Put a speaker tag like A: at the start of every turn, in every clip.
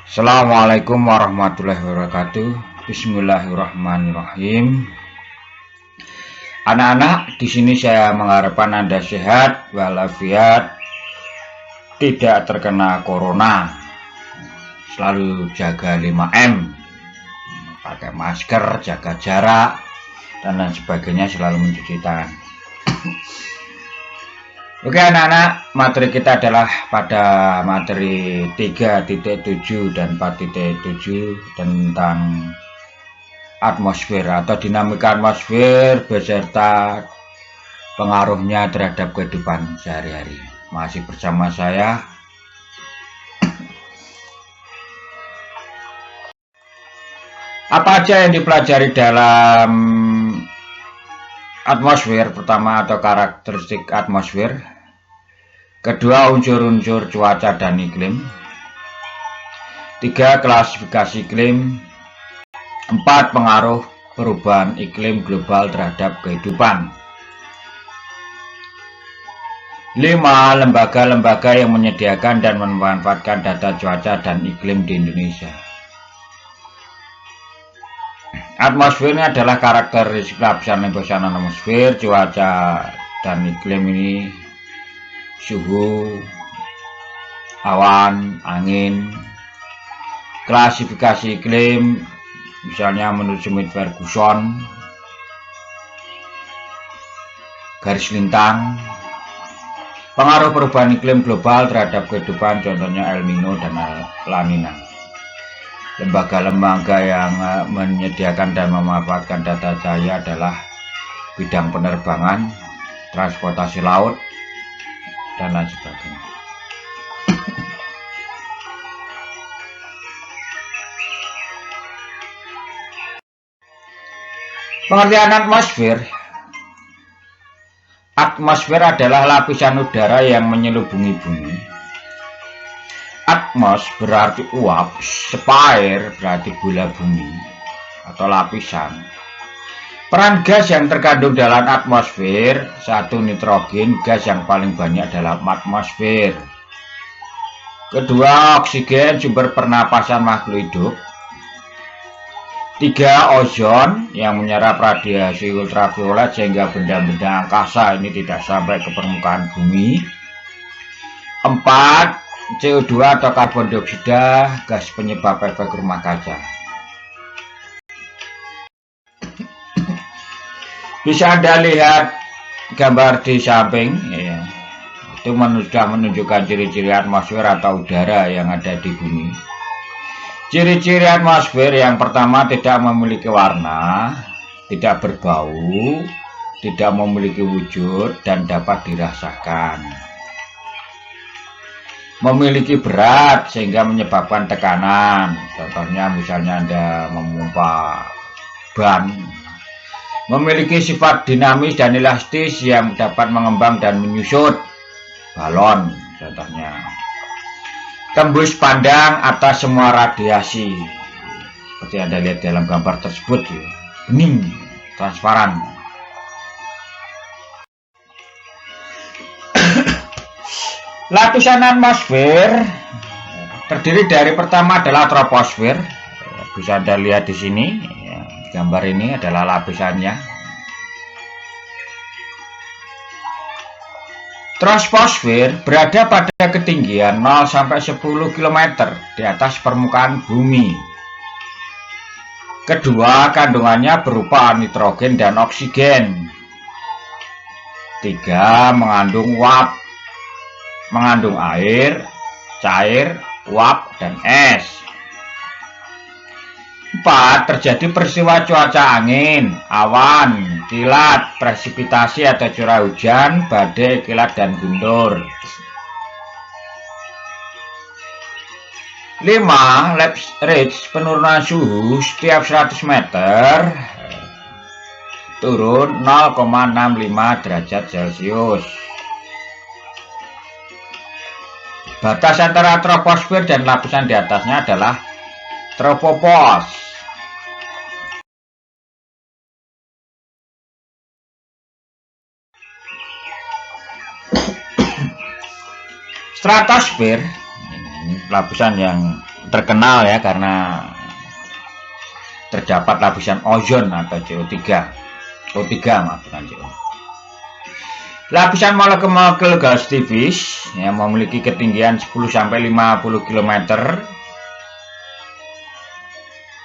A: Assalamualaikum warahmatullahi wabarakatuh. Bismillahirrahmanirrahim. Anak-anak, di sini saya mengharapkan Anda sehat walafiat, tidak terkena corona. Selalu jaga 5M, pakai masker, jaga jarak, dan lain sebagainya, selalu mencuci tangan. Oke anak-anak, materi kita adalah pada materi 3.7 dan 4.7 tentang atmosfer atau dinamika atmosfer beserta pengaruhnya terhadap kehidupan sehari-hari. Masih bersama saya. Apa aja yang dipelajari dalam atmosfer? Pertama, atau karakteristik atmosfer. Kedua, unsur-unsur cuaca dan iklim. 3, klasifikasi iklim. 4, pengaruh perubahan iklim global terhadap kehidupan. 5, lembaga-lembaga yang menyediakan dan memanfaatkan data cuaca dan iklim di Indonesia. Atmosfer ini adalah karakteristik lapisan atmosfer, cuaca dan iklim ini suhu, awan, angin. Klasifikasi iklim misalnya menurut Smith Ferguson, garis lintang. Pengaruh perubahan iklim global terhadap kehidupan, contohnya El Nino dan La Nina. Lembaga-lembaga yang menyediakan dan memanfaatkan data cahaya adalah bidang penerbangan, transportasi laut, dan lain sebagainya. Pengertian atmosfer. Atmosfer adalah lapisan udara yang menyelubungi bumi. Atmos berarti uap, sphere berarti bola bumi atau lapisan. Peran gas yang terkandung dalam atmosfer. 1, nitrogen, gas yang paling banyak dalam atmosfer. Kedua, oksigen, sumber pernapasan makhluk hidup. 3, ozon yang menyerap radiasi ultraviolet sehingga benda-benda angkasa ini tidak sampai ke permukaan bumi. 4, CO2 atau karbon dioksida, gas penyebab efek rumah kaca. Bisa Anda lihat gambar di samping ya. Itu sudah menunjukkan ciri-ciri atmosfer atau udara yang ada di bumi. Ciri-ciri atmosfer yang pertama, tidak memiliki warna, tidak berbau, tidak memiliki wujud, dan dapat dirasakan. Memiliki berat sehingga menyebabkan tekanan, contohnya misalnya Anda memompa ban. Memiliki sifat dinamis dan elastis yang dapat mengembang dan menyusut, balon contohnya. Tembus pandang atas semua radiasi, seperti Anda lihat dalam gambar tersebut ya. Bening, transparan. Lapisan atmosfer terdiri dari, pertama adalah troposfer. Bisa Anda lihat di sini ya, gambar ini adalah lapisannya. Troposfer berada pada ketinggian 0 sampai 10 km di atas permukaan bumi. Kedua, kandungannya berupa nitrogen dan oksigen. 3, mengandung uap, mengandung air, cair, uap, dan es. 4, terjadi peristiwa cuaca angin, awan, kilat, presipitasi atau curah hujan, badai, kilat, dan guntur. 5, lapse rate, penurunan suhu setiap 100 meter turun 0,65 derajat Celcius. Batas antara troposfer dan lapisan di atasnya adalah tropopause. Stratosfer, ini lapisan yang terkenal ya karena terdapat lapisan ozon atau CO3. Maaf, bukan CO. Lapisan molekul-molekul gas tipis yang memiliki ketinggian 10-50 km.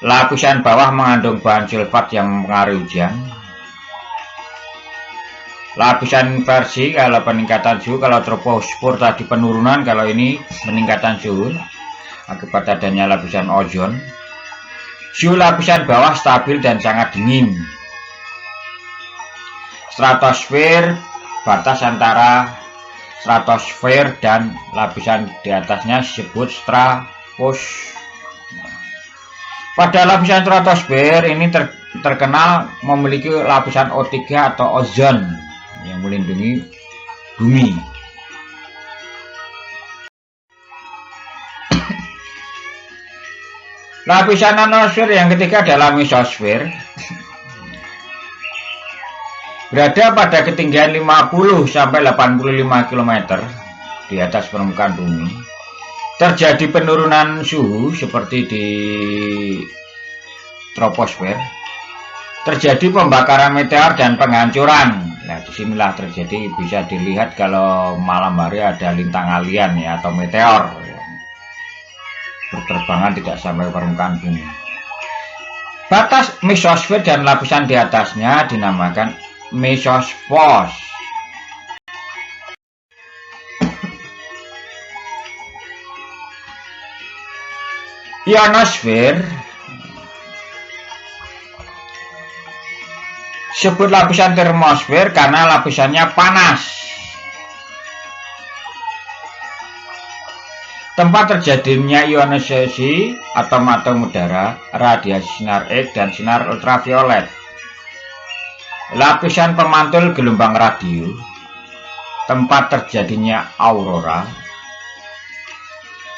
A: Lapisan bawah mengandung bahan sulfat yang mempengaruhi hujan. Lapisan inversi kalau peningkatan suhu, kalau troposfer tadi penurunan, kalau ini peningkatan suhu akibat adanya lapisan ozon. Suhu lapisan bawah stabil dan sangat dingin. Stratosfer, batas antara stratosfer dan lapisan di atasnya disebut stratosfer. Pada lapisan stratosfer ini terkenal memiliki lapisan O3 atau ozon yang melindungi bumi. Lapisan nanosfer yang ketiga adalah mesosfer. Berada pada ketinggian 50-85 km di atas permukaan bumi. Terjadi penurunan suhu seperti di troposfer. Terjadi pembakaran meteor dan penghancuran. Nah, disinilah terjadi, bisa dilihat kalau malam hari ada lintang alien ya, atau meteor ya, berterbangan tidak sampai permukaan bumi. Batas mesosfer dan lapisan di atasnya dinamakan mesosfos. Ionosfer disebut lapisan termosfer karena lapisannya panas. Tempat terjadinya ionisasi atom-atom udara, radiasi sinar X dan sinar ultraviolet. Lapisan pemantul gelombang radio, tempat terjadinya aurora.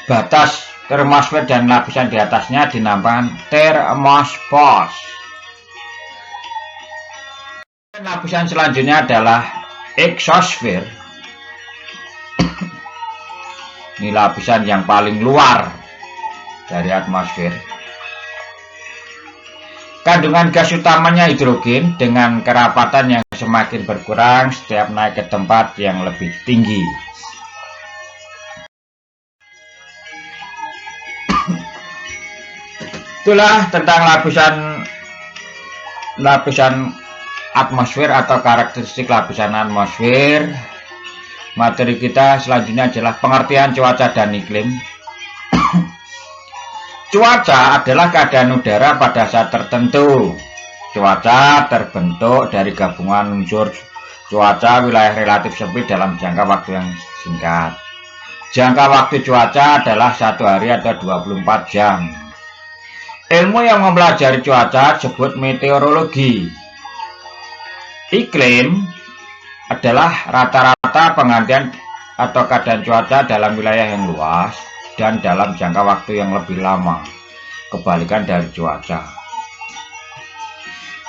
A: Batas termosfer dan lapisan di atasnya dinamakan termosfos. Lapisan selanjutnya adalah eksosfer. Ini lapisan yang paling luar dari atmosfer. Kandungan gas utamanya hidrogen dengan kerapatan yang semakin berkurang setiap naik ke tempat yang lebih tinggi. Itulah tentang lapisan atmosfer atau karakteristik lapisan atmosfer. Materi kita selanjutnya adalah pengertian cuaca dan iklim. Cuaca adalah keadaan udara pada saat tertentu. Cuaca terbentuk dari gabungan unsur cuaca wilayah relatif sempit dalam jangka waktu yang singkat. Jangka waktu cuaca adalah 1 hari atau 24 jam. Ilmu yang mempelajari cuaca disebut meteorologi. Iklim adalah rata-rata penggantian atau keadaan cuaca dalam wilayah yang luas dan dalam jangka waktu yang lebih lama, kebalikan dari cuaca.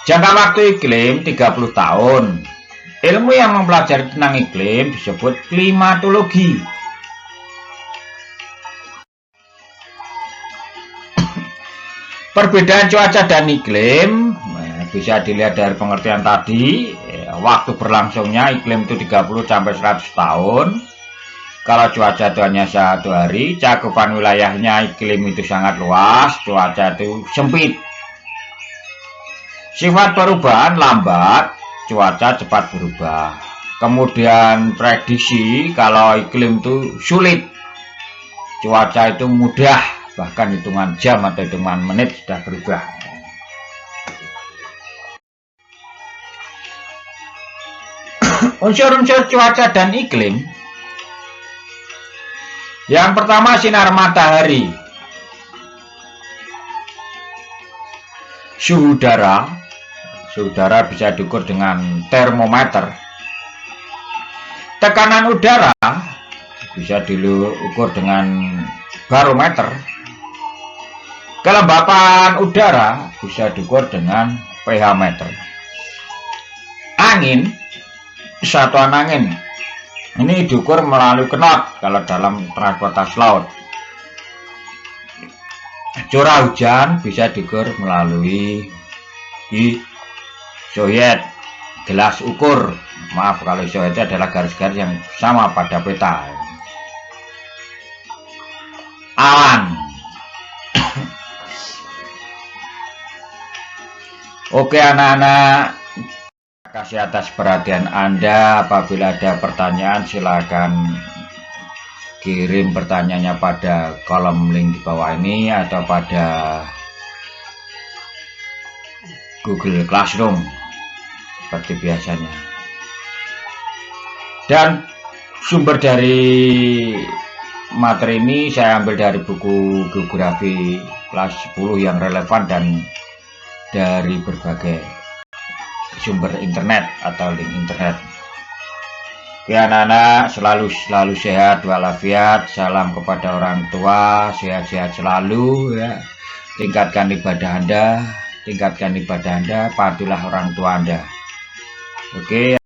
A: Jangka waktu iklim 30 tahun. Ilmu yang mempelajari tentang iklim disebut klimatologi. Perbedaan cuaca dan iklim bisa dilihat dari pengertian tadi. Waktu berlangsungnya iklim itu 30-100 tahun. Kalau cuaca itu hanya 1 hari, cakupan wilayahnya iklim itu sangat luas, cuaca itu sempit. Sifat perubahan lambat, cuaca cepat berubah. Kemudian prediksi, kalau iklim itu sulit, cuaca itu mudah. Bahkan hitungan jam atau hitungan menit sudah berubah. Unsur-unsur cuaca dan iklim. Yang pertama, sinar matahari. Suhu udara. Suhu udara bisa diukur dengan termometer. Tekanan udara bisa diukur dengan barometer. Kelembapan udara bisa diukur dengan pH meter. Angin, satuan angin ini diukur melalui knot kalau dalam transportasi laut. curah hujan bisa diukur melalui isohet gelas ukur. Maaf kalau isohet adalah garis-garis yang sama pada peta. Awan. Oke anak-anak, kasih atas perhatian Anda. Apabila ada pertanyaan silakan kirim pertanyaannya pada kolom link di bawah ini atau pada Google Classroom seperti biasanya. Dan sumber dari materi ini saya ambil dari buku geografi kelas 10 yang relevan dan dari berbagai sumber internet atau link internet. Oke anak-anak, selalu sehat walafiat. Salam kepada orang tua, sehat-sehat selalu ya. Tingkatkan ibadah Anda, patuhilah orang tua Anda. Oke.